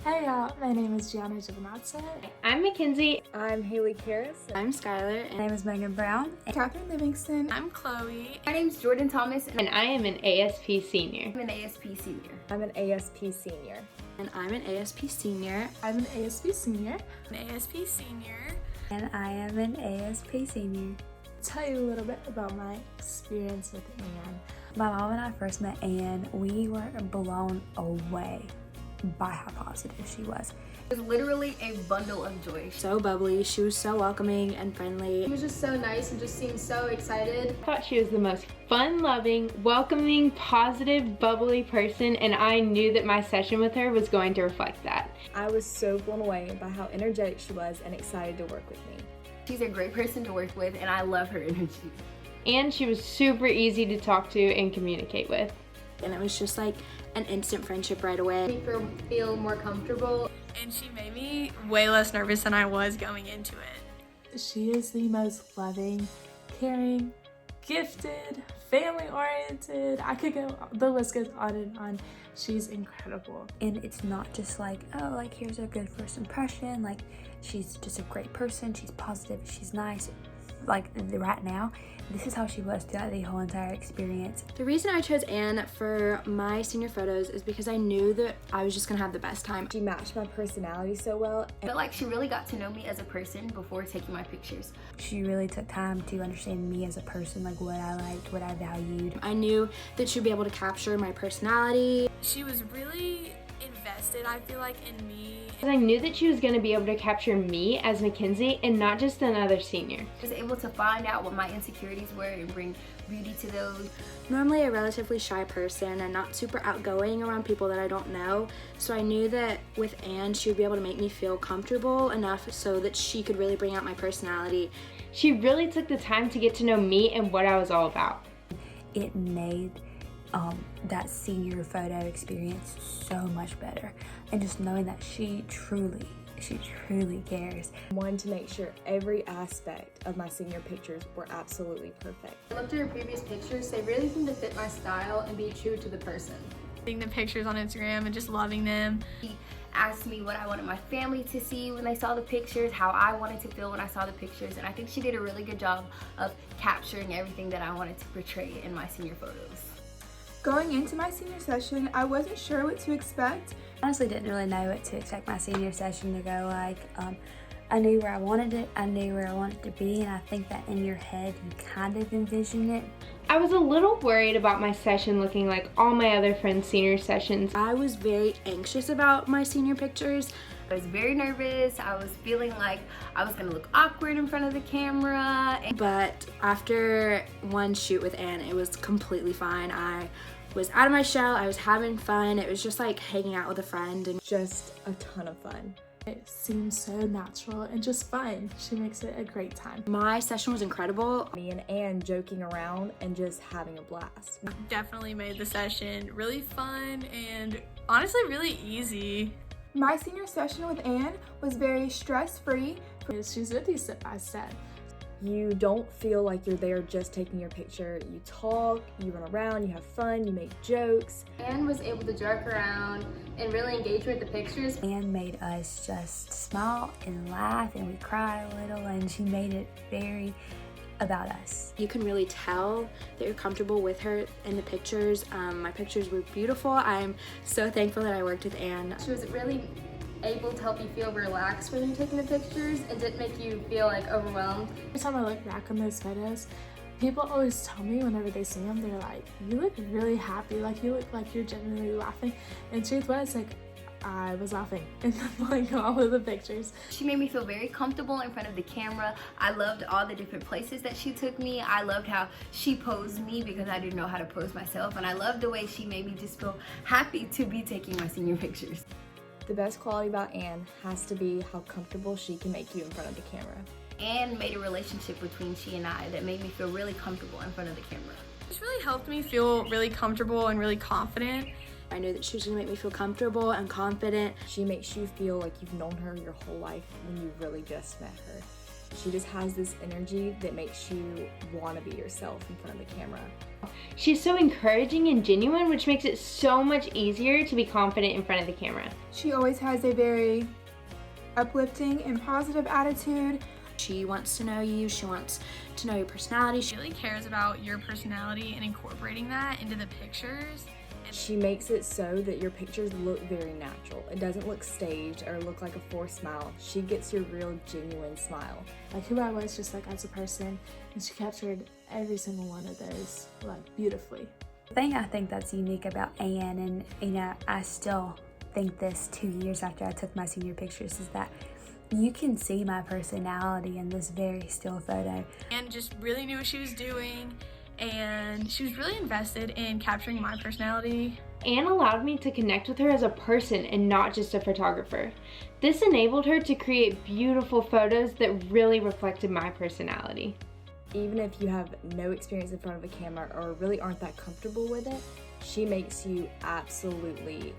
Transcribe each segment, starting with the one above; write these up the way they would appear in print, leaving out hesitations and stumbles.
Hey y'all, my name is Gianna Giovanazza. I'm Mackenzie. I'm Haley Karras. I'm Skylar. My name is Megan Brown. Catherine Livingston. I'm Chloe. My name's Jordan Thomas. And I am an ASP Senior. I'm an ASP Senior. I'm an ASP Senior. And I'm an ASP Senior. I'm an ASP Senior. An ASP Senior. And I am an ASP Senior. I'll tell you a little bit about my experience with Ann. My mom and I first met Ann. We were blown away by how positive she was. It was literally a bundle of joy. So bubbly. She was so welcoming and friendly. She was just so nice and just seemed so excited. I thought she was the most fun-loving, welcoming, positive, bubbly person, and I knew that my session with her was going to reflect that. I was so blown away by how energetic she was and excited to work with me. She's a great person to work with, and I love her energy. And she was super easy to talk to and communicate with. And it was just like an instant friendship right away. Made me feel more comfortable. And she made me way less nervous than I was going into it. She is the most loving, caring, gifted, family-oriented. The list goes on and on. She's incredible. And it's not just like, oh, like here's a good first impression. Like she's just a great person. She's positive. She's nice. Like right now, this is how she was throughout the whole entire experience. The reason I chose Ann for my senior photos is because I knew that I was just gonna have the best time. She matched my personality so well. I felt like she really got to know me as a person before taking my pictures. She really took time to understand me as a person, like what I liked, what I valued. I knew that she'd be able to capture my personality. She was really invested, I feel like, in me. I knew that she was going to be able to capture me as Mackenzie and not just another senior. I was able to find out what my insecurities were and bring beauty to those. Normally a relatively shy person and not super outgoing around people that I don't know. So I knew that with Ann, she would be able to make me feel comfortable enough so that she could really bring out my personality. She really took the time to get to know me and what I was all about. It made that senior photo experience so much better, and just knowing that she truly cares. I wanted to make sure every aspect of my senior pictures were absolutely perfect. I looked at her previous pictures. They really seemed to fit my style and be true to the person. Seeing the pictures on Instagram and just loving them. She asked me what I wanted my family to see when they saw the pictures, how I wanted to feel when I saw the pictures, and I think she did a really good job of capturing everything that I wanted to portray in my senior photos. Going into my senior session, I wasn't sure what to expect. Honestly didn't really know what to expect my senior session to go like. I knew where I wanted it, I knew where I wanted it to be, and I think that in your head you kind of envision it. I was a little worried about my session looking like all my other friends' senior sessions. I was very anxious about my senior pictures. I was very nervous. I was feeling like I was gonna look awkward in front of the camera. But after one shoot with Ann, it was completely fine. I was out of my shell, I was having fun. It was just like hanging out with a friend. And Just a ton of fun. It seems so natural and just fun. She makes it a great time. my session was incredible. Me and Ann joking around and just having a blast. Definitely made the session really fun and honestly really easy. My senior session with Ann was very stress-free. She's with you step by step. You don't feel like you're there just taking your picture. You talk, you run around, you have fun, you make jokes. Ann was able to joke around and really engage with the pictures. Ann made us just smile and laugh, and we cry a little, and she made it very about us. You can really tell that you're comfortable with her in the pictures. My pictures were beautiful. I'm so thankful that I worked with Ann. She was really able to help you feel relaxed when you're taking the pictures and didn't make you feel like overwhelmed. Every time I look back on those photos, people always tell me whenever they see them, they're like, you look really happy, like you look like you're genuinely laughing. And truth was, like, I was laughing in like all of the pictures. She made me feel very comfortable in front of the camera. I loved all the different places that she took me. I loved how she posed me because I didn't know how to pose myself. And I loved the way she made me just feel happy to be taking my senior pictures. The best quality about Ann has to be how comfortable she can make you in front of the camera. And made a relationship between she and I that made me feel really comfortable in front of the camera. It's really helped me feel really comfortable and really confident. I knew that she was gonna make me feel comfortable and confident. She makes you feel like you've known her your whole life when you really just met her. She just has this energy that makes you want to be yourself in front of the camera. She's so encouraging and genuine, which makes it so much easier to be confident in front of the camera. She always has a very uplifting and positive attitude. She wants to know you, she wants to know your personality. She really cares about your personality and incorporating that into the pictures. She makes it so that your pictures look very natural. It doesn't look staged or look like a forced smile. She gets your real genuine smile. Like who I was just like as a person, and she captured every single one of those like beautifully. The thing I think that's unique about Ann, and you know, I still think this 2 years after I took my senior pictures, is that you can see my personality in this very still photo. And just really knew what she was doing, and she was really invested in capturing my personality. Ann allowed me to connect with her as a person and not just a photographer. This enabled her to create beautiful photos that really reflected my personality. Even if you have no experience in front of a camera or really aren't that comfortable with it, she makes you absolutely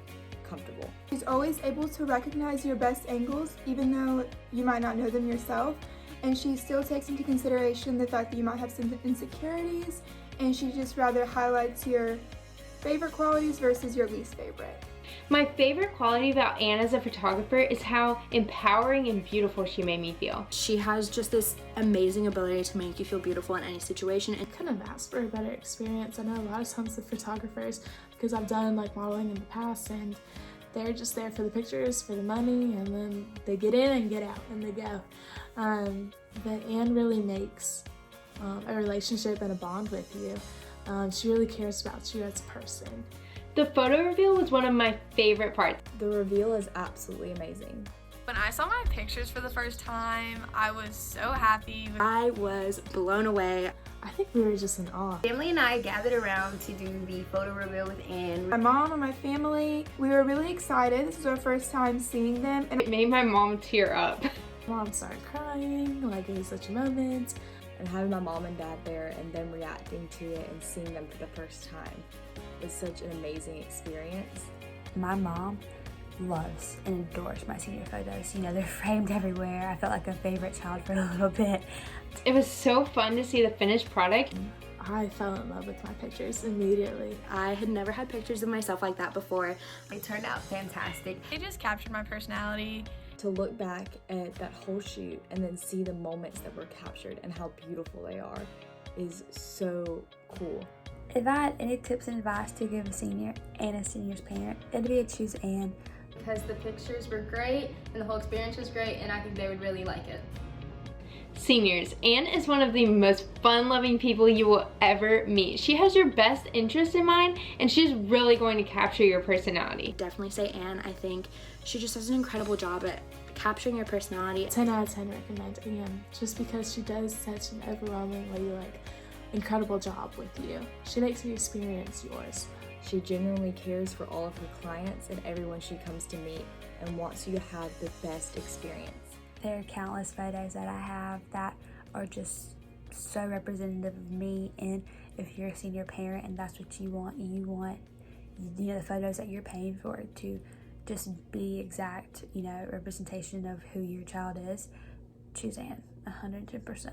comfortable. She's always able to recognize your best angles, even though you might not know them yourself. And she still takes into consideration the fact that you might have some insecurities, and she just rather highlights your favorite qualities versus your least favorite. My favorite quality about Ann as a photographer is how empowering and beautiful she made me feel. She has just this amazing ability to make you feel beautiful in any situation. I couldn't have asked for a better experience. I know a lot of times the photographers, because I've done like modeling in the past, and they're just there for the pictures, for the money, and then they get in and get out and they go. But Ann really makes a relationship and a bond with you. She really cares about you as a person. The photo reveal was one of my favorite parts. The reveal is absolutely amazing. When I saw my pictures for the first time, I was so happy. I was blown away. I think we were just in awe. Family and I gathered around to do the photo reveal with Ann. My mom and my family, we were really excited. This was our first time seeing them. And It made my mom tear up. Mom started crying, like it was such a moment. And having my mom and dad there and them reacting to it and seeing them for the first time was such an amazing experience. My mom loves and adores my senior photos. You know, they're framed everywhere. I felt like a favorite child for a little bit. It was so fun to see the finished product. I fell in love with my pictures immediately. I had never had pictures of myself like that before. They turned out fantastic. It just captured my personality. To look back at that whole shoot and then see the moments that were captured and how beautiful they are is so cool. If I had any tips and advice to give a senior and a senior's parent, it'd be to choose Ann. Because the pictures were great and the whole experience was great, and I think they would really like it. Seniors, Ann is one of the most fun-loving people you will ever meet. She has your best interest in mind, and she's really going to capture your personality. Definitely say Ann. I think she just does an incredible job at capturing your personality. 10 out of 10 recommend Ann, just because she does such an overwhelmingly incredible job with you. She makes the experience yours. She genuinely cares for all of her clients and everyone she comes to meet and wants you to have the best experience. There are countless photos that I have that are just so representative of me, and if you're a senior parent and that's what you want the photos that you're paying for to just be exact, representation of who your child is, choose Ann, 110%.